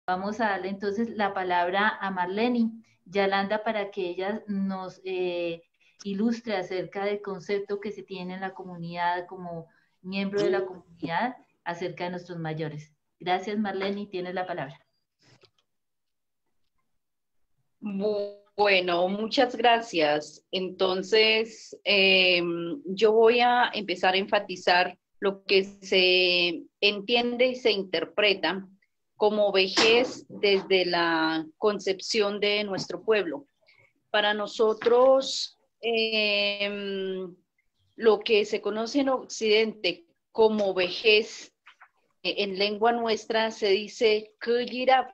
Vamos a darle entonces la palabra a Marlene Yalanda para que ella nos ilustre acerca del concepto que se tiene en la comunidad como miembro de la comunidad acerca de nuestros mayores. Gracias, Marlene, tienes la palabra. Bueno, muchas gracias. Entonces, yo voy a empezar a enfatizar lo que se entiende y se interpreta como vejez desde la concepción de nuestro pueblo. Para nosotros, lo que se conoce en Occidente como vejez, en lengua nuestra se dice kuyiraf,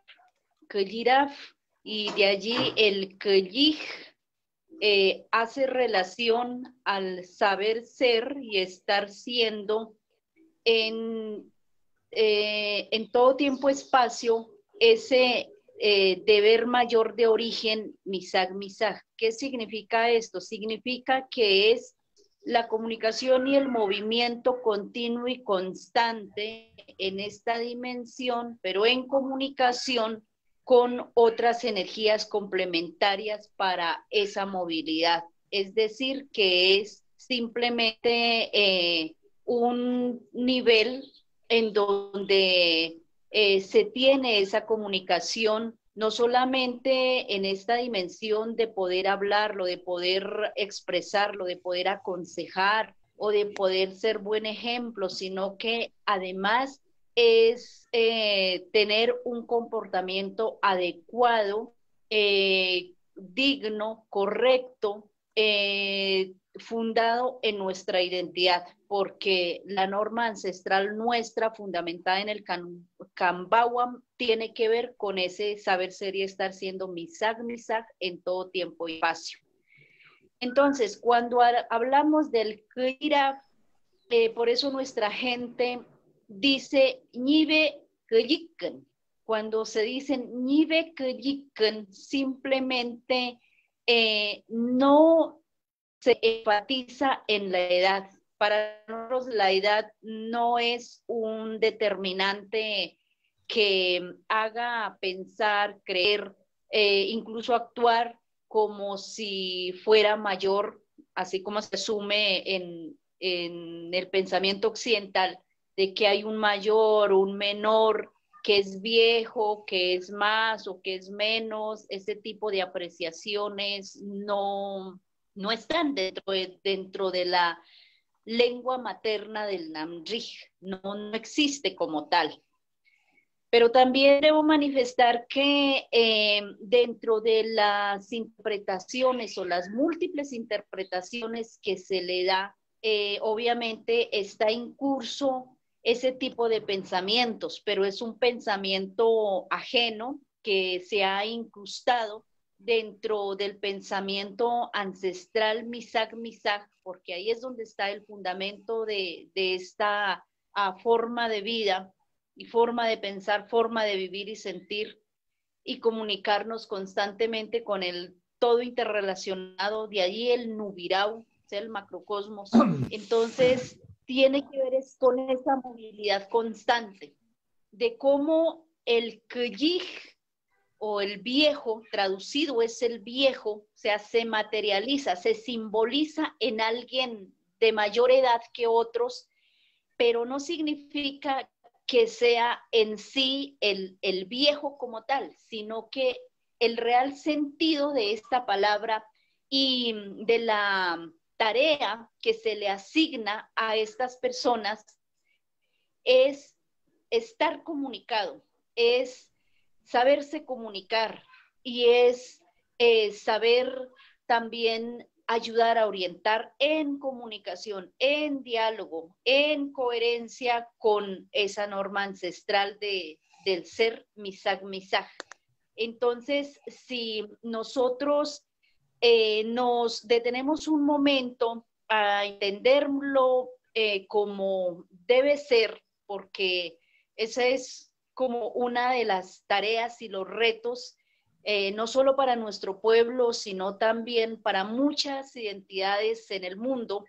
y de allí el kuyij hace relación al saber ser y estar siendo en todo tiempo espacio ese deber mayor de origen misag misag. ¿Qué significa esto? Significa que es la comunicación y el movimiento continuo y constante en esta dimensión, pero en comunicación con otras energías complementarias para esa movilidad. Es decir, que es simplemente un nivel en donde se tiene esa comunicación, no solamente en esta dimensión de poder hablarlo, de poder expresarlo, de poder aconsejar o de poder ser buen ejemplo, sino que además es tener un comportamiento adecuado, digno, correcto, fundado en nuestra identidad, porque la norma ancestral nuestra, fundamentada en el Kambawam, tiene que ver con ese saber ser y estar siendo misag misag en todo tiempo y espacio. Entonces, cuando hablamos del Kira, por eso nuestra gente dice Ñibe Kyikken. Cuando se dicen Ñibe Kyikken, simplemente no se enfatiza en la edad. Para nosotros la edad no es un determinante que haga pensar, creer, incluso actuar como si fuera mayor, así como se asume en el pensamiento occidental, de que hay un mayor, un menor, que es viejo, que es más o que es menos. Ese tipo de apreciaciones no están dentro de la lengua materna del Namrij, no existe como tal. Pero también debo manifestar que dentro de las interpretaciones o las múltiples interpretaciones que se le da, obviamente está en curso ese tipo de pensamientos, pero es un pensamiento ajeno que se ha incrustado dentro del pensamiento ancestral Misag Misag, porque ahí es donde está el fundamento de esta forma de vida y forma de pensar, forma de vivir y sentir y comunicarnos constantemente con el todo interrelacionado, de allí el Nubirau, el macrocosmos. Entonces, tiene que ver con esa movilidad constante, de cómo el K'yij o el viejo, traducido es el viejo, o sea, se materializa, se simboliza en alguien de mayor edad que otros, pero no significa que sea en sí el viejo como tal, sino que el real sentido de esta palabra y de la tarea que se le asigna a estas personas es estar comunicado, es saberse comunicar y es saber también ayudar a orientar en comunicación, en diálogo, en coherencia con esa norma ancestral del ser misag misag. Entonces, si nosotros nos detenemos un momento a entenderlo como debe ser, porque esa es como una de las tareas y los retos, no solo para nuestro pueblo, sino también para muchas identidades en el mundo,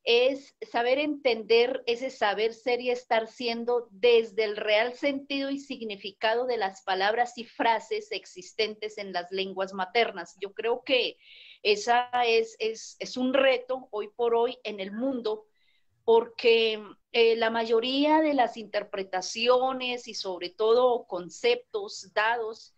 es saber entender ese saber ser y estar siendo desde el real sentido y significado de las palabras y frases existentes en las lenguas maternas. Yo creo que esa es un reto hoy por hoy en el mundo, porque la mayoría de las interpretaciones y sobre todo conceptos dados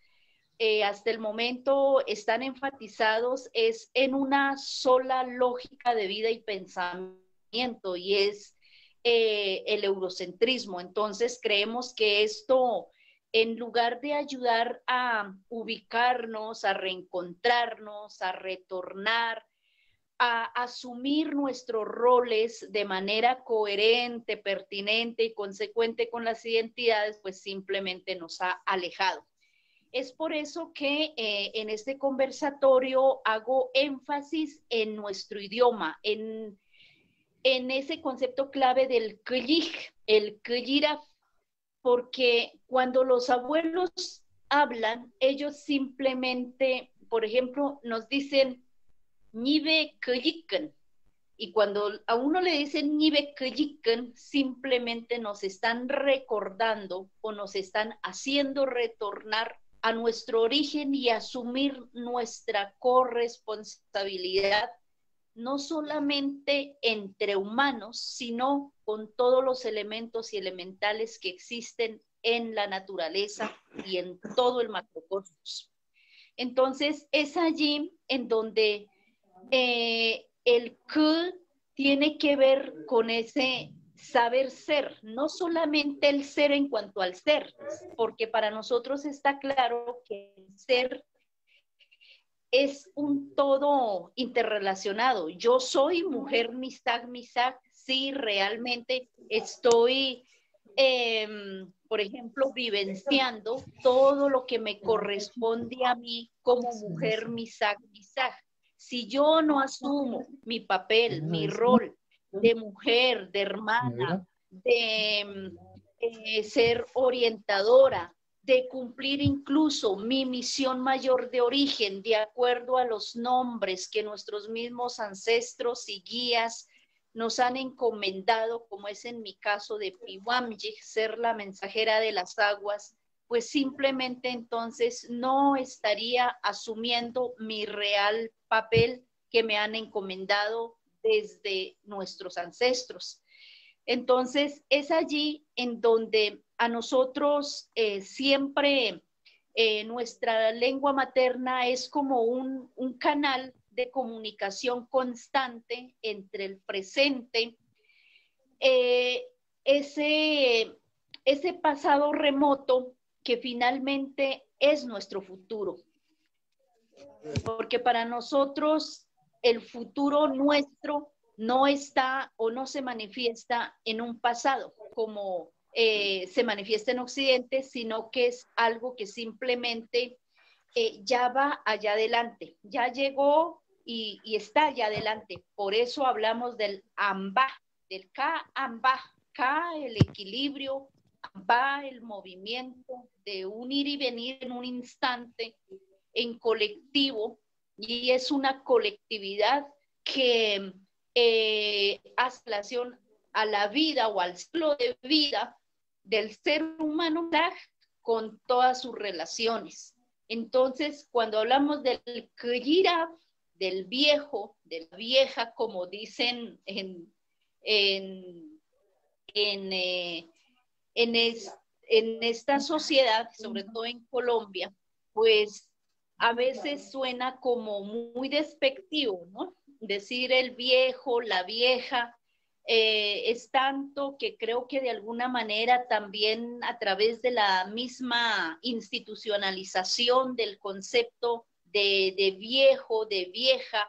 hasta el momento están enfatizados es en una sola lógica de vida y pensamiento, y es el eurocentrismo. Entonces creemos que esto, en lugar de ayudar a ubicarnos, a reencontrarnos, a retornar, a asumir nuestros roles de manera coherente, pertinente y consecuente con las identidades, pues simplemente nos ha alejado. Es por eso que en este conversatorio hago énfasis en nuestro idioma, en ese concepto clave del k'yij, el k'yiraf, porque cuando los abuelos hablan, ellos simplemente, por ejemplo, nos dicen Nive k'yikan, y cuando a uno le dicen Nive k'yikan, simplemente nos están recordando o nos están haciendo retornar a nuestro origen y asumir nuestra corresponsabilidad, no solamente entre humanos, sino con todos los elementos y elementales que existen en la naturaleza y en todo el macrocosmos. Entonces, es allí en donde el K tiene que ver con ese saber ser, no solamente el ser en cuanto al ser, porque para nosotros está claro que el ser es un todo interrelacionado. Yo soy mujer Misak, sí, realmente estoy, por ejemplo, vivenciando todo lo que me corresponde a mí como mujer Misak. Si yo no asumo mi papel, mi rol de mujer, de hermana, de ser orientadora, de cumplir incluso mi misión mayor de origen, de acuerdo a los nombres que nuestros mismos ancestros y guías nos han encomendado, como es en mi caso de Piwamyik, ser la mensajera de las aguas, pues simplemente entonces no estaría asumiendo mi real papel que me han encomendado desde nuestros ancestros. Entonces, es allí en donde a nosotros siempre nuestra lengua materna es como un canal de comunicación constante entre el presente, ese pasado remoto que finalmente es nuestro futuro. Porque para nosotros el futuro nuestro no está o no se manifiesta en un pasado como se manifiesta en Occidente, sino que es algo que simplemente ya va allá adelante, ya llegó y está allá adelante. Por eso hablamos del amba, del ka-amba, ka el equilibrio, amba el movimiento de un ir y venir en un instante, en colectivo, y es una colectividad que hace relación a la vida o al ciclo de vida del ser humano con todas sus relaciones. Entonces, cuando hablamos del k'yiraf, del viejo, de la vieja, como dicen en esta sociedad, sobre todo en Colombia, pues a veces suena como muy despectivo, ¿no? Decir el viejo, la vieja, es tanto que creo que de alguna manera también a través de la misma institucionalización del concepto de viejo, de vieja,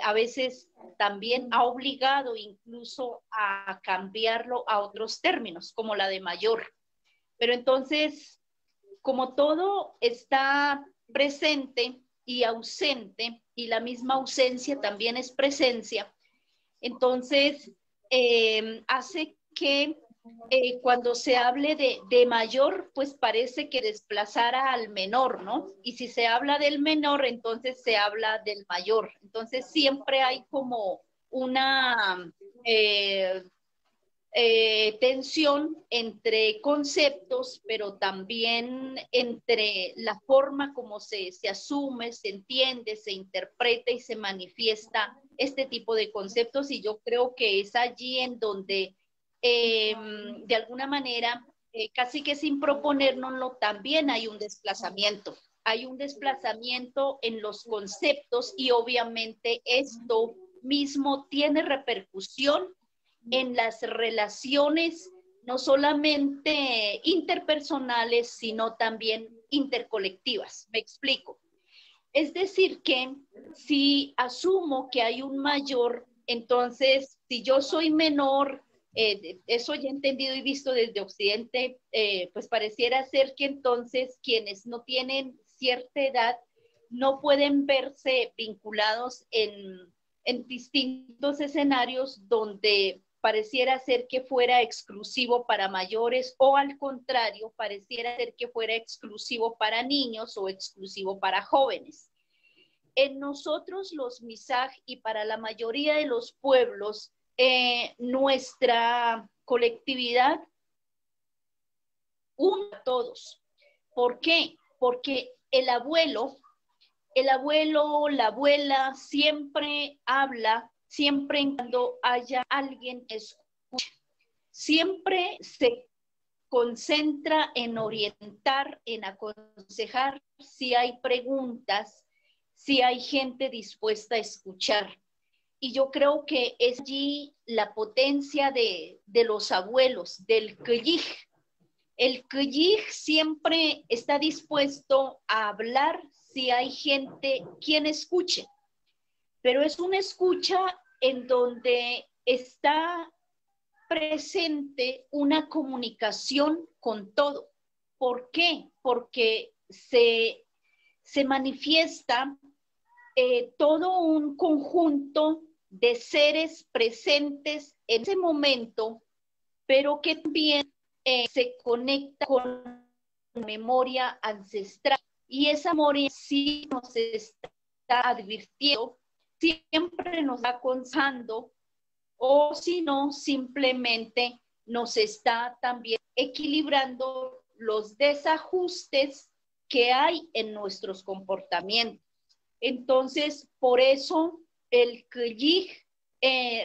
a veces también ha obligado incluso a cambiarlo a otros términos, como la de mayor. Pero entonces, como todo está presente y ausente, y la misma ausencia también es presencia, entonces hace que cuando se hable de mayor, pues parece que desplazara al menor, ¿no? Y si se habla del menor, entonces se habla del mayor. Entonces siempre hay como una tensión entre conceptos, pero también entre la forma como se asume, se entiende, se interpreta y se manifiesta este tipo de conceptos. Y yo creo que es allí en donde, de alguna manera, casi que sin proponérnoslo, también hay un desplazamiento. Hay un desplazamiento en los conceptos y obviamente esto mismo tiene repercusión en las relaciones, no solamente interpersonales, sino también intercolectivas. Me explico. Es decir, que si asumo que hay un mayor, entonces, si yo soy menor, eso ya he entendido y visto desde Occidente, pues pareciera ser que entonces quienes no tienen cierta edad no pueden verse vinculados en distintos escenarios donde pareciera ser que fuera exclusivo para mayores o al contrario, pareciera ser que fuera exclusivo para niños o exclusivo para jóvenes. En nosotros los Misaj y para la mayoría de los pueblos, nuestra colectividad une a todos. ¿Por qué? Porque el abuelo, la abuela siempre habla, siempre cuando haya alguien que escuche, siempre se concentra en orientar, en aconsejar si hay preguntas, si hay gente dispuesta a escuchar. Y yo creo que es allí la potencia de los abuelos, del K'yij. El K'yij siempre está dispuesto a hablar si hay gente quien escuche, pero es una escucha en donde está presente una comunicación con todo. ¿Por qué? Porque se manifiesta todo un conjunto de seres presentes en ese momento, pero que también se conecta con la memoria ancestral. Y esa memoria sí nos está advirtiendo, siempre nos está aconsejando, o si no, simplemente nos está también equilibrando los desajustes que hay en nuestros comportamientos. Entonces, por eso el K'yij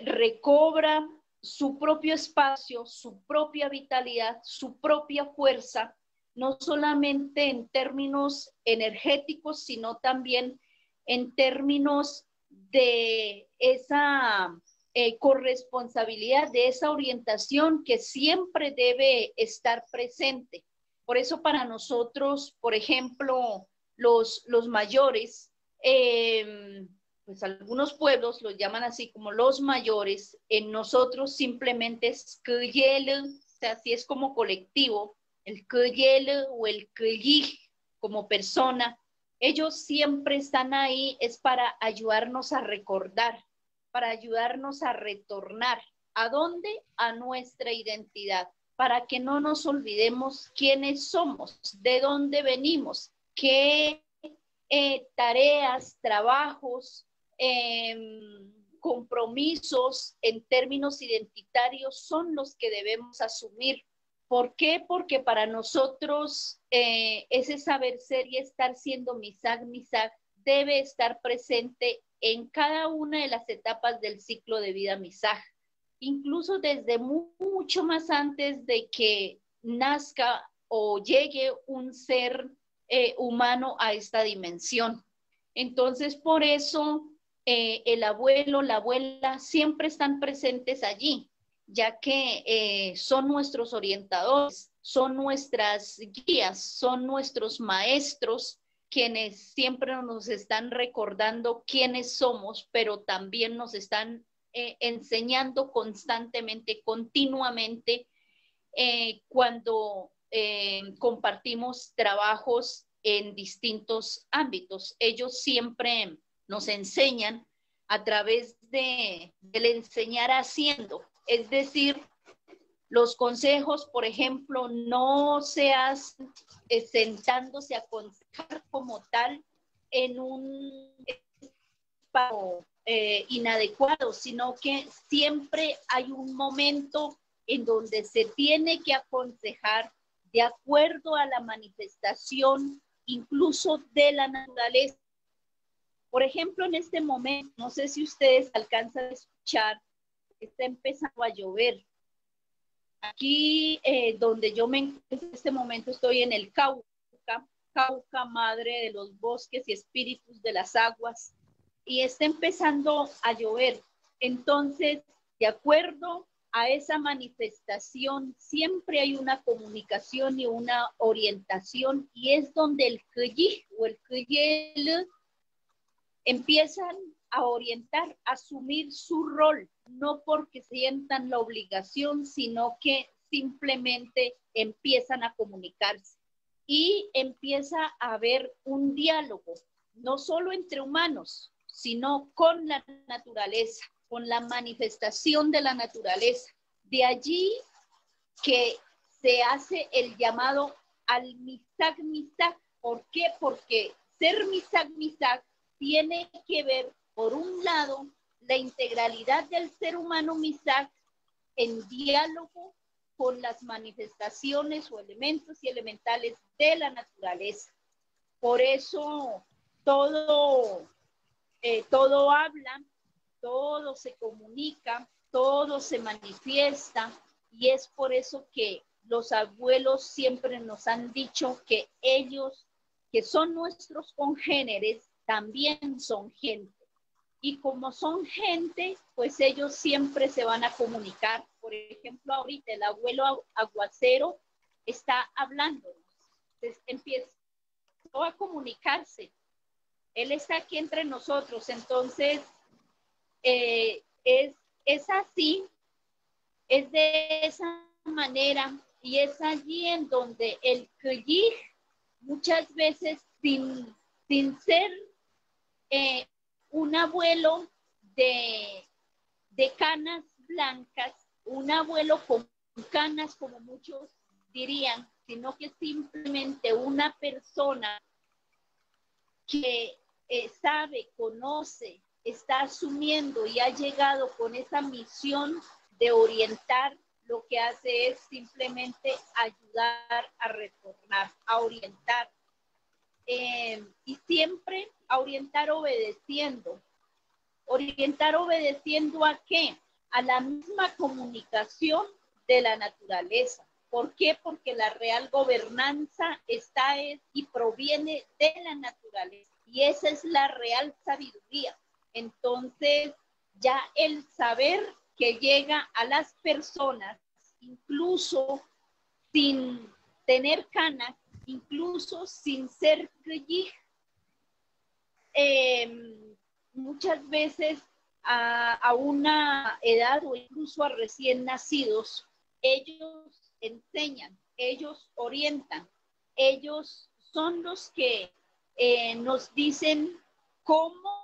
recobra su propio espacio, su propia vitalidad, su propia fuerza, no solamente en términos energéticos, sino también en términos de esa corresponsabilidad, de esa orientación que siempre debe estar presente. Por eso para nosotros, por ejemplo, los mayores, pues algunos pueblos los llaman así como los mayores, en nosotros simplemente es K'yel, o sea, así es como colectivo, el K'yel o el K'yij como persona, ellos siempre están ahí, es para ayudarnos a recordar, para ayudarnos a retornar. ¿A dónde? A nuestra identidad, para que no nos olvidemos quiénes somos, de dónde venimos, qué tareas, trabajos, compromisos en términos identitarios son los que debemos asumir. ¿Por qué? Porque para nosotros ese saber ser y estar siendo Misaj debe estar presente en cada una de las etapas del ciclo de vida Misaj, incluso desde mucho más antes de que nazca o llegue un ser humano a esta dimensión. Entonces, por eso el abuelo, la abuela siempre están presentes allí, ya que son nuestros orientadores, son nuestras guías, son nuestros maestros, quienes siempre nos están recordando quiénes somos, pero también nos están enseñando constantemente, continuamente, cuando compartimos trabajos en distintos ámbitos. Ellos siempre nos enseñan a través del enseñar haciendo, es decir, los consejos, por ejemplo, no se hacen sentándose a aconsejar como tal en un espacio inadecuado, sino que siempre hay un momento en donde se tiene que aconsejar de acuerdo a la manifestación incluso de la naturaleza. Por ejemplo, en este momento, no sé si ustedes alcanzan a escuchar, está empezando a llover. Aquí donde yo me encuentro en este momento estoy en el Cauca, Cauca, madre de los bosques y espíritus de las aguas, y está empezando a llover. Entonces, de acuerdo a esa manifestación, siempre hay una comunicación y una orientación, y es donde el Kyi o el Kyel empiezan a orientar, a asumir su rol, no porque sientan la obligación, sino que simplemente empiezan a comunicarse y empieza a haber un diálogo, no solo entre humanos, sino con la naturaleza, con la manifestación de la naturaleza. De allí que se hace el llamado al Misak Misak. ¿Por qué? Porque ser Misak Misak tiene que ver, por un lado, la integralidad del ser humano Misak en diálogo con las manifestaciones o elementos y elementales de la naturaleza. Por eso todo habla, todo se comunica, todo se manifiesta, y es por eso que los abuelos siempre nos han dicho que ellos, que son nuestros congéneres, también son gente. Y como son gente, pues ellos siempre se van a comunicar. Por ejemplo, ahorita el abuelo aguacero está hablando, empezó a comunicarse. Él está aquí entre nosotros, entonces es así, es de esa manera, y es allí en donde el Kyi muchas veces sin ser un abuelo de canas blancas, un abuelo con canas como muchos dirían, sino que simplemente una persona que sabe, conoce, está asumiendo y ha llegado con esa misión de orientar, lo que hace es simplemente ayudar a retornar, a orientar. Y siempre a orientar obedeciendo. ¿Orientar obedeciendo a qué? A la misma comunicación de la naturaleza. ¿Por qué? Porque la real gobernanza está y proviene de la naturaleza. Y esa es la real sabiduría. Entonces, ya el saber que llega a las personas, incluso sin tener canas, incluso sin ser Kyi, muchas veces a una edad o incluso a recién nacidos, ellos enseñan, ellos orientan, ellos son los que nos dicen cómo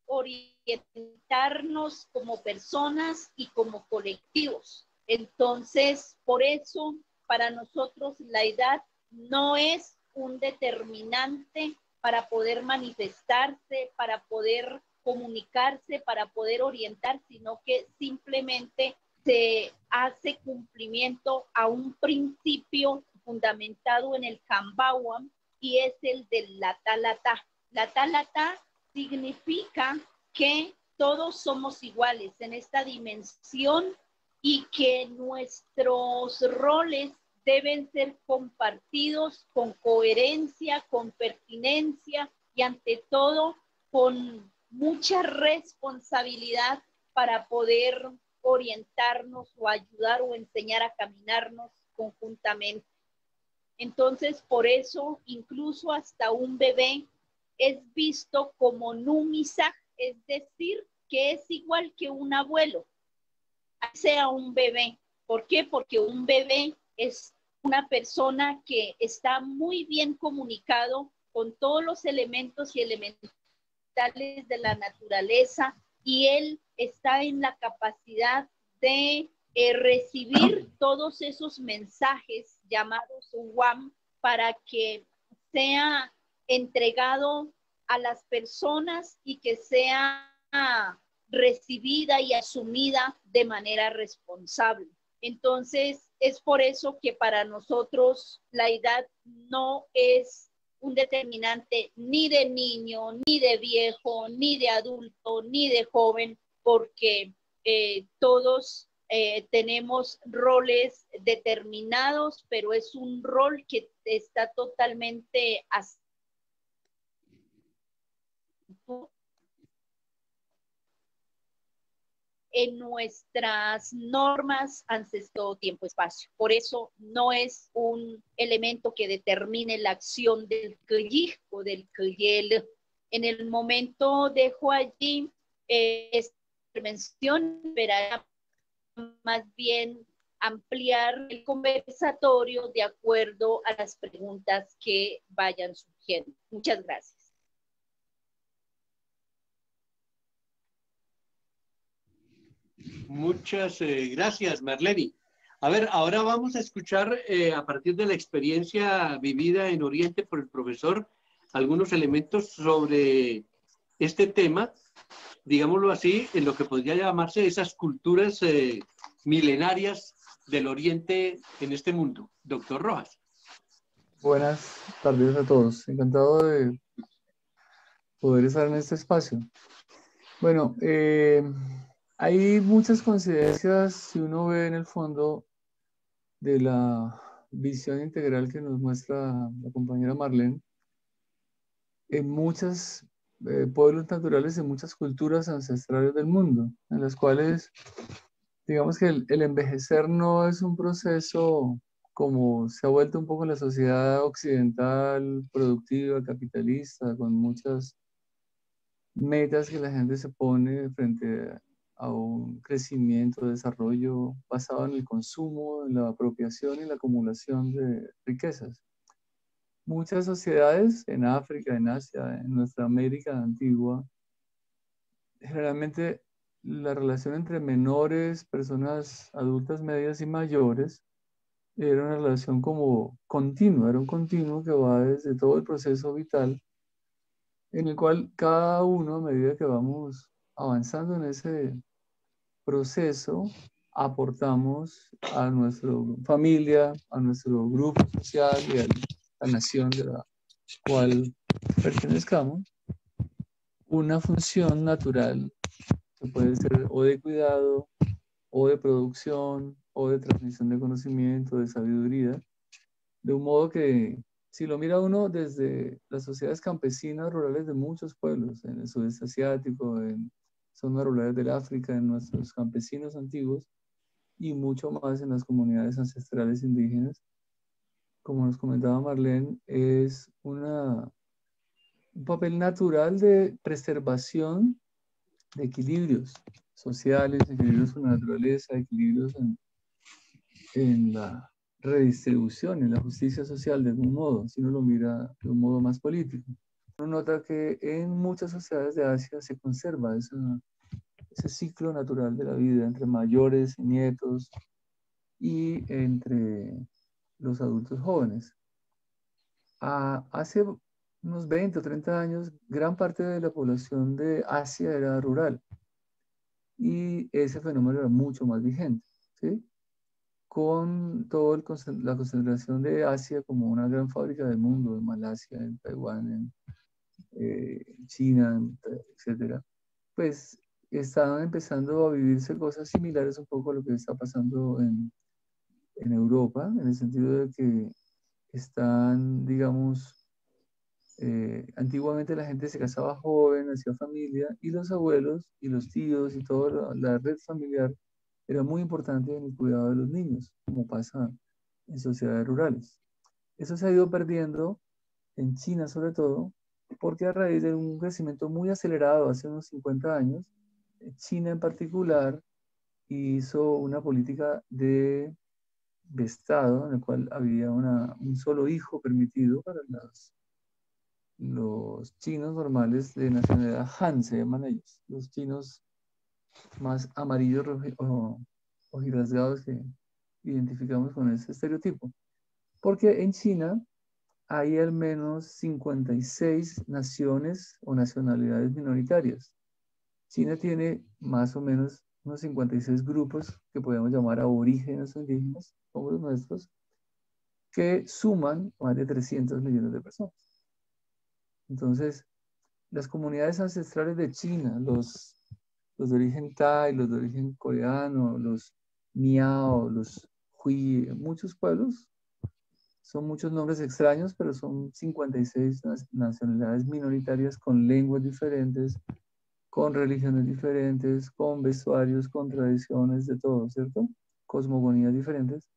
orientarnos como personas y como colectivos. Entonces, por eso, para nosotros la edad no es un determinante para poder manifestarse, para poder comunicarse, para poder orientar, sino que simplemente se hace cumplimiento a un principio fundamentado en el Kambawam, y es el del Lata-Lata. Lata-Lata significa que todos somos iguales en esta dimensión y que nuestros roles deben ser compartidos con coherencia, con pertinencia y ante todo con mucha responsabilidad para poder orientarnos o ayudar o enseñar a caminarnos conjuntamente. Entonces, por eso, incluso hasta un bebé es visto como numisaj, es decir, que es igual que un abuelo, sea un bebé. ¿Por qué? Porque un bebé es una persona que está muy bien comunicado con todos los elementos y elementales de la naturaleza, y él está en la capacidad de recibir todos esos mensajes llamados WAM para que sea entregado a las personas y que sea recibida y asumida de manera responsable. Entonces, es por eso que para nosotros la edad no es un determinante ni de niño, ni de viejo, ni de adulto, ni de joven, porque todos tenemos roles determinados, pero es un rol que está totalmente en nuestras normas ancestro tiempo-espacio. Por eso no es un elemento que determine la acción del K'yij o del K'yel. En el momento dejo allí esta intervención, verá más bien ampliar el conversatorio de acuerdo a las preguntas que vayan surgiendo. Muchas gracias. Muchas gracias, Marlene. A ver, ahora vamos a escuchar a partir de la experiencia vivida en Oriente por el profesor algunos elementos sobre este tema, digámoslo así, en lo que podría llamarse esas culturas milenarias del Oriente en este mundo. Doctor Rojas. Buenas tardes a todos. Encantado de poder estar en este espacio. Bueno, hay muchas coincidencias si uno ve en el fondo de la visión integral que nos muestra la compañera Marlene en muchos pueblos naturales y muchas culturas ancestrales del mundo, en las cuales digamos que el envejecer no es un proceso como se ha vuelto un poco la sociedad occidental, productiva, capitalista, con muchas metas que la gente se pone frente a un crecimiento, desarrollo basado en el consumo, en la apropiación y la acumulación de riquezas. Muchas sociedades en África, en Asia, en nuestra América antigua, generalmente la relación entre menores, personas adultas, medias y mayores, era una relación como continua, era un continuo que va desde todo el proceso vital, en el cual cada uno, a medida que vamos avanzando en ese proceso, aportamos a nuestra familia, a nuestro grupo social y a la nación de la cual pertenezcamos, una función natural que puede ser o de cuidado, o de producción, o de transmisión de conocimiento, de sabiduría, de un modo que, si lo mira uno desde las sociedades campesinas rurales de muchos pueblos, en el sudeste asiático, en zonas rurales del África, en nuestros campesinos antiguos, y mucho más en las comunidades ancestrales indígenas, como nos comentaba Marlene, es un papel natural de preservación de equilibrios sociales, equilibrios con la naturaleza, equilibrios en la redistribución, en la justicia social de algún modo, si uno lo mira de un modo más político. Uno nota que en muchas sociedades de Asia se conserva ese ciclo natural de la vida entre mayores y nietos y entre los adultos jóvenes. Hace unos 20 o 30 años, gran parte de la población de Asia era rural y ese fenómeno era mucho más vigente, ¿sí? Con toda la concentración de Asia como una gran fábrica del mundo, en Malasia, en Taiwán, en China, etcétera, pues estaban empezando a vivirse cosas similares un poco a lo que está pasando en Europa, en el sentido de que están, digamos, antiguamente la gente se casaba joven, hacía familia, y los abuelos y los tíos y toda la red familiar era muy importante en el cuidado de los niños, como pasa en sociedades rurales. Eso se ha ido perdiendo en China sobre todo, porque a raíz de un crecimiento muy acelerado hace unos 50 años, China en particular hizo una política de Estado en el cual había un solo hijo permitido para los chinos normales de nacionalidad Han, se llaman ellos, los chinos más amarillos o rasgados que identificamos con ese estereotipo. Porque en China hay al menos 56 naciones o nacionalidades minoritarias. China tiene más o menos unos 56 grupos que podemos llamar aborígenes o indígenas, como los nuestros, que suman más de 300 millones de personas. Entonces, las comunidades ancestrales de China, los de origen Thai, los de origen coreano, los Miao, los Hui, muchos pueblos, son muchos nombres extraños, pero son 56 nacionalidades minoritarias con lenguas diferentes, con religiones diferentes, con vestuarios, con tradiciones, de todo, ¿cierto? Cosmogonías diferentes,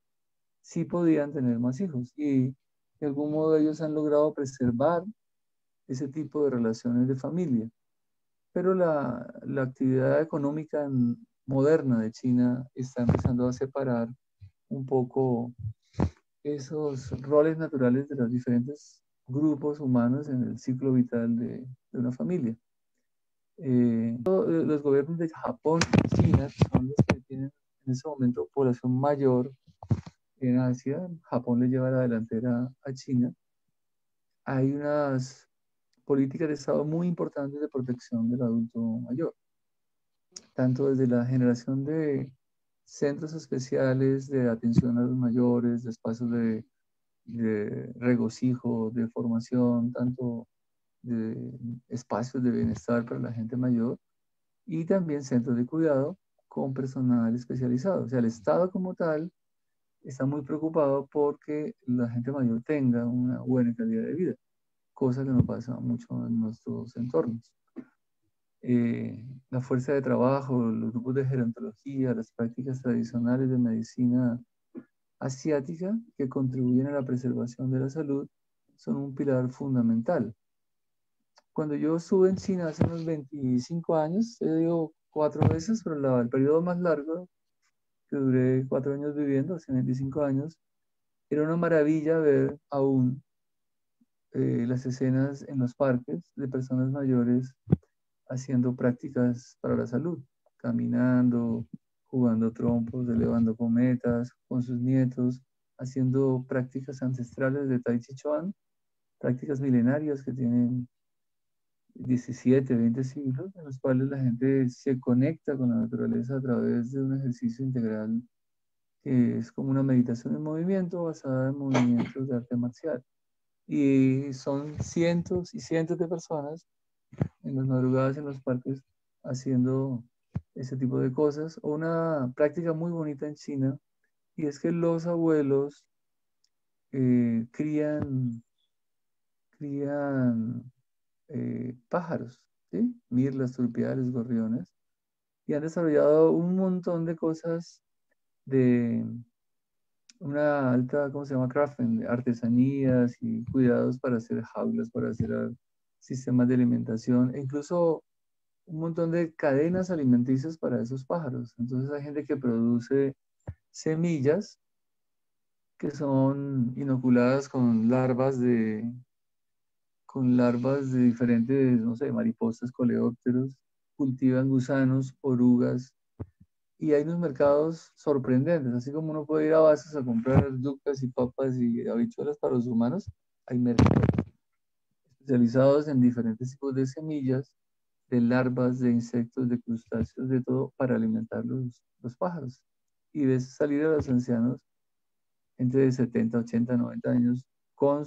sí podían tener más hijos y de algún modo ellos han logrado preservar ese tipo de relaciones de familia. Pero la actividad económica moderna de China está empezando a separar un poco esos roles naturales de los diferentes grupos humanos en el ciclo vital de una familia. Los gobiernos de Japón y China, que son los que tienen en ese momento población mayor en Asia, Japón le lleva la delantera a China, hay unas políticas de Estado muy importantes de protección del adulto mayor, tanto desde la generación de centros especiales de atención a los mayores, de espacios de regocijo, de formación, tanto de espacios de bienestar para la gente mayor, y también centros de cuidado con personal especializado. O sea, el Estado como tal está muy preocupado porque la gente mayor tenga una buena calidad de vida, cosa que no pasa mucho en nuestros entornos. La fuerza de trabajo, los grupos de gerontología, las prácticas tradicionales de medicina asiática que contribuyen a la preservación de la salud son un pilar fundamental. Cuando yo estuve en China hace unos 25 años, he ido 4 veces, pero el periodo más largo, que duré 4 años viviendo, hace 25 años, era una maravilla ver aún las escenas en los parques de personas mayores haciendo prácticas para la salud, caminando, jugando trompos, elevando cometas con sus nietos, haciendo prácticas ancestrales de Tai Chi Chuan, prácticas milenarias que tienen 17, 20 siglos, en los cuales la gente se conecta con la naturaleza a través de un ejercicio integral que es como una meditación en movimiento basada en movimientos de arte marcial. Y son cientos y cientos de personas en las madrugadas en los parques haciendo ese tipo de cosas. O una práctica muy bonita en China, y es que los abuelos crían pájaros, ¿sí? Mirlas, turpiales, gorriones, y han desarrollado un montón de cosas de una alta, ¿cómo se llama? Crafting, artesanías y cuidados para hacer jaulas, para hacer sistemas de alimentación, e incluso un montón de cadenas alimenticias para esos pájaros. Entonces hay gente que produce semillas que son inoculadas con larvas de diferentes, no sé, mariposas, coleópteros, cultivan gusanos, orugas, y hay unos mercados sorprendentes, así como uno puede ir a Basas a comprar yucas y papas y habichuelas para los humanos, hay mercados especializados en diferentes tipos de semillas, de larvas, de insectos, de crustáceos, de todo, para alimentar los pájaros. Y ves salir a los ancianos entre 70, 80, 90 años con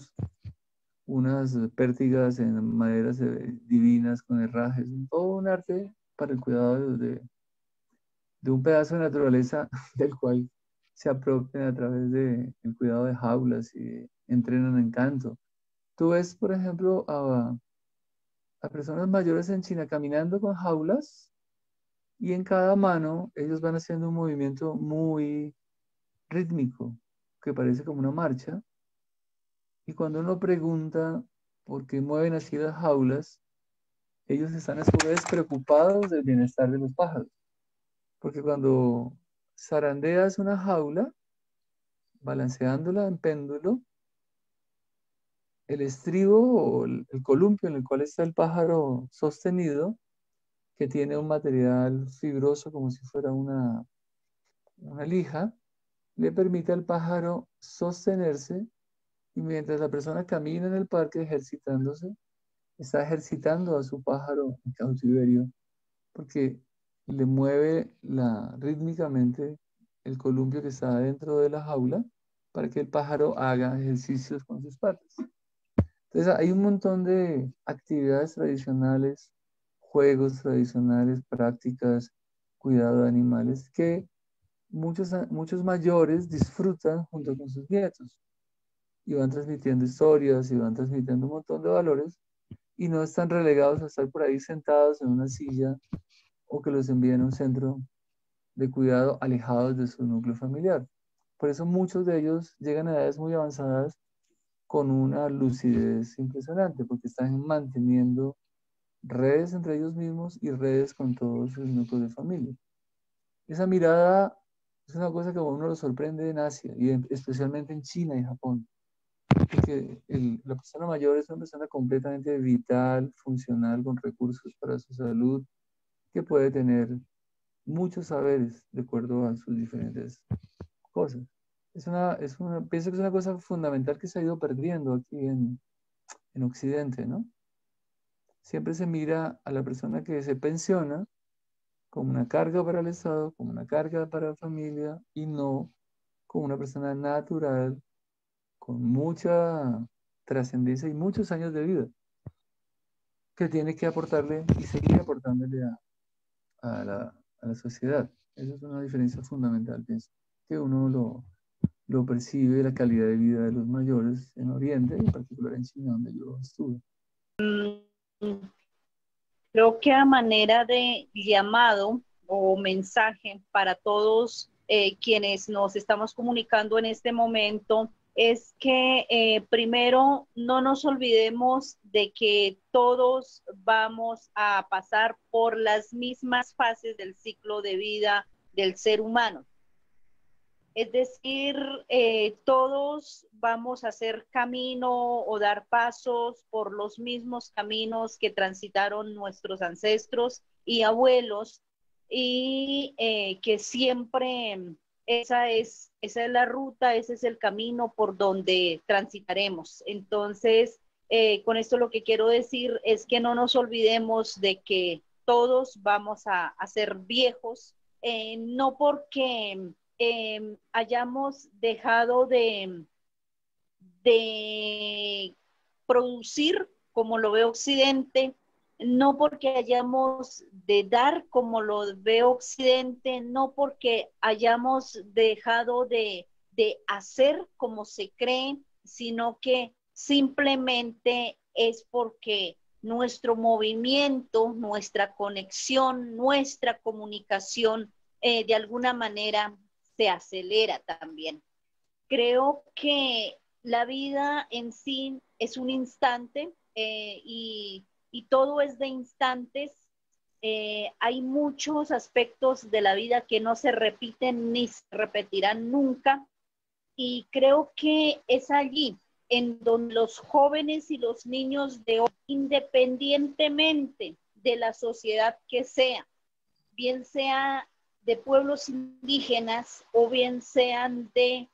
unas pértigas en maderas divinas, con herrajes, todo un arte para el cuidado de un pedazo de naturaleza del cual se apropian a través del cuidado de jaulas y entrenan en canto. Tú ves, por ejemplo, a personas mayores en China caminando con jaulas, y en cada mano ellos van haciendo un movimiento muy rítmico que parece como una marcha. Y cuando uno pregunta por qué mueven así las jaulas, ellos están a su vez preocupados del bienestar de los pájaros. Porque cuando zarandeas una jaula, balanceándola en péndulo, el estribo o el columpio en el cual está el pájaro sostenido, que tiene un material fibroso como si fuera una lija, le permite al pájaro sostenerse, y mientras la persona camina en el parque ejercitándose, está ejercitando a su pájaro en cautiverio porque le mueve rítmicamente el columpio que está dentro de la jaula para que el pájaro haga ejercicios con sus patas. Entonces hay un montón de actividades tradicionales, juegos tradicionales, prácticas, cuidado de animales que muchos mayores disfrutan junto con sus nietos y van transmitiendo historias y van transmitiendo un montón de valores y no están relegados a estar por ahí sentados en una silla o que los envíen a un centro de cuidado alejados de su núcleo familiar. Por eso muchos de ellos llegan a edades muy avanzadas con una lucidez impresionante, porque están manteniendo redes entre ellos mismos y redes con todos sus núcleos de familia. Esa mirada es una cosa que a uno lo sorprende en Asia, y especialmente en China y Japón, porque la persona mayor es una persona completamente vital, funcional, con recursos para su salud, que puede tener muchos saberes de acuerdo a sus diferentes cosas. Pienso que es una cosa fundamental que se ha ido perdiendo aquí en Occidente, ¿no? Siempre se mira a la persona que se pensiona como una carga para el Estado, como una carga para la familia y no como una persona natural, con mucha trascendencia y muchos años de vida, que tiene que aportarle y seguir aportándole a la sociedad. Esa es una diferencia fundamental, pienso, que uno lo percibe la calidad de vida de los mayores en Oriente, y en particular en China, donde yo estuve. Creo que a manera de llamado o mensaje para todos quienes nos estamos comunicando en este momento, es que primero no nos olvidemos de que todos vamos a pasar por las mismas fases del ciclo de vida del ser humano. Es decir, todos vamos a hacer camino o dar pasos por los mismos caminos que transitaron nuestros ancestros y abuelos, y que siempre esa es la ruta, ese es el camino por donde transitaremos. Entonces, con esto lo que quiero decir es que no nos olvidemos de que todos vamos a ser viejos, no porque hayamos dejado de producir como lo ve Occidente, no porque hayamos de dar como lo ve Occidente, no porque hayamos dejado de hacer como se cree, sino que simplemente es porque nuestro movimiento, nuestra conexión, nuestra comunicación, de alguna manera se acelera también. Creo que la vida en sí es un instante, y todo es de instantes. Hay muchos aspectos de la vida que no se repiten ni se repetirán nunca, y creo que es allí en donde los jóvenes y los niños de hoy, independientemente de la sociedad que sea, bien sea de pueblos indígenas o bien sean de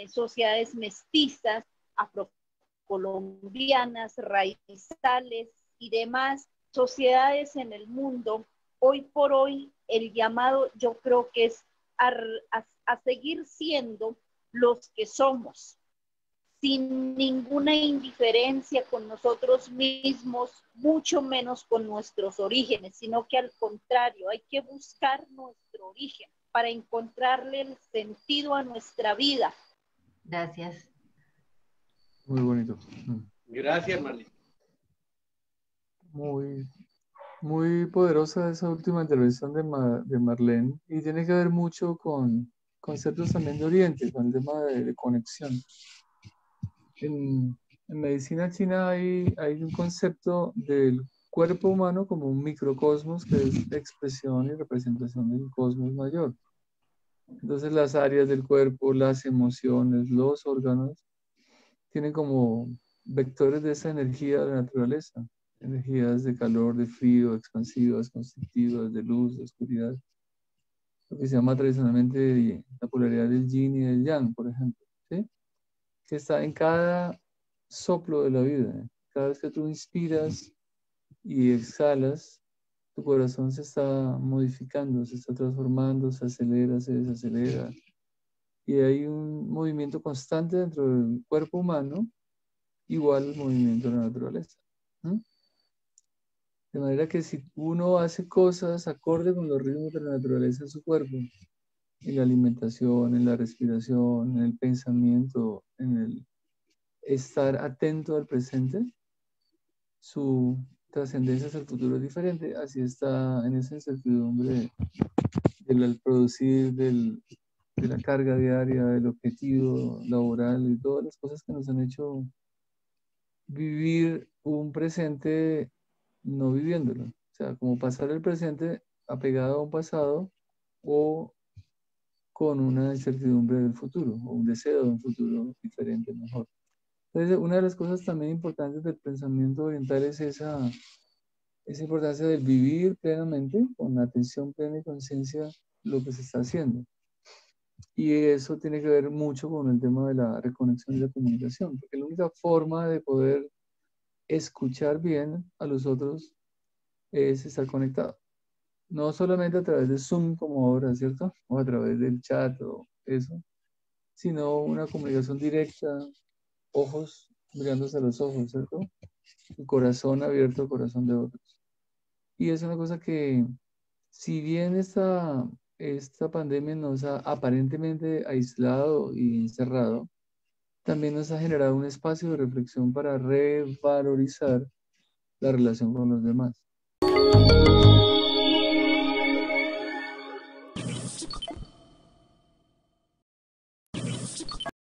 sociedades mestizas, afrocolombianas, raizales y demás sociedades en el mundo, hoy por hoy el llamado yo creo que es a seguir siendo los que somos, sin ninguna indiferencia con nosotros mismos, mucho menos con nuestros orígenes, sino que al contrario, hay que buscar nuestro origen para encontrarle el sentido a nuestra vida. Gracias. Muy bonito. Gracias, Marlene. Muy, muy poderosa esa última intervención de Marlene, y tiene que ver mucho con conceptos también de Oriente, con el tema de conexión. En medicina china hay un concepto del cuerpo humano como un microcosmos, que es expresión y representación del cosmos mayor. Entonces las áreas del cuerpo, las emociones, los órganos, tienen como vectores de esa energía de la naturaleza. Energías de calor, de frío, expansivas, constrictivas, de luz, de oscuridad. Lo que se llama tradicionalmente la polaridad del yin y del yang, por ejemplo, ¿sí? Que está en cada soplo de la vida. Cada vez que tú inspiras y exhalas, tu corazón se está modificando, se está transformando, se acelera, se desacelera. Y hay un movimiento constante dentro del cuerpo humano, igual al movimiento de la naturaleza. ¿Mm? De manera que si uno hace cosas acorde con los ritmos de la naturaleza en su cuerpo, en la alimentación, en la respiración, en el pensamiento, en el estar atento al presente, su trascendencia hacia el futuro es diferente. Así está en esa incertidumbre del producir, de la carga diaria, del objetivo laboral y todas las cosas que nos han hecho vivir un presente no viviéndolo. O sea, como pasar el presente apegado a un pasado o con una incertidumbre del futuro o un deseo de un futuro diferente, mejor. Entonces, una de las cosas también importantes del pensamiento oriental es esa importancia del vivir plenamente, con atención plena y conciencia, lo que se está haciendo. Y eso tiene que ver mucho con el tema de la reconexión y la comunicación, porque la única forma de poder escuchar bien a los otros es estar conectado. No solamente a través de Zoom como ahora, ¿cierto? O a través del chat o eso, sino una comunicación directa, ojos mirándose a los ojos, ¿cierto? El corazón abierto al corazón de otros. Y es una cosa que, si bien esta pandemia nos ha aparentemente aislado y encerrado, también nos ha generado un espacio de reflexión para revalorizar la relación con los demás.